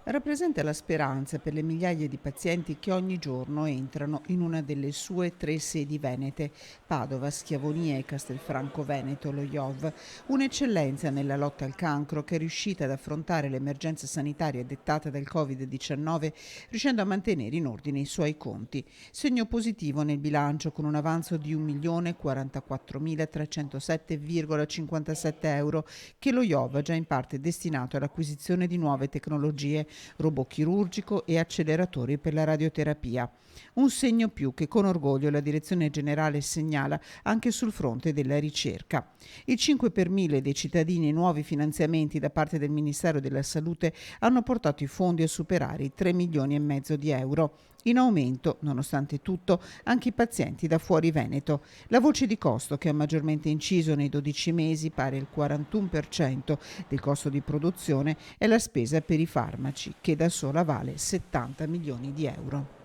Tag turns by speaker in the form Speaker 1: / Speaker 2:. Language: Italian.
Speaker 1: Rappresenta la speranza per le migliaia di pazienti che ogni giorno entrano in una delle sue 3 sedi venete, Padova, Schiavonia e Castelfranco Veneto, lo IOV, un'eccellenza nella lotta al cancro che è riuscita ad affrontare l'emergenza sanitaria dettata dal Covid-19, riuscendo a mantenere in ordine i suoi conti. Segno positivo nel bilancio con un avanzo di 1.044.307,57 euro che lo IOV ha già in parte destinato all'acquisizione di nuove tecnologie, robot chirurgico e acceleratori per la radioterapia. Un segno più che con orgoglio la direzione generale segnala anche sul fronte della ricerca. Il 5 per 1000 dei cittadini e nuovi finanziamenti da parte del Ministero della Salute hanno portato i fondi a superare i 3 milioni e mezzo di euro. In aumento, nonostante tutto, anche i pazienti da fuori Veneto. La voce di costo che ha maggiormente inciso nei 12 mesi, pari al 41% del costo di produzione, è la spesa per i farmaci, che da sola vale 70 milioni di euro.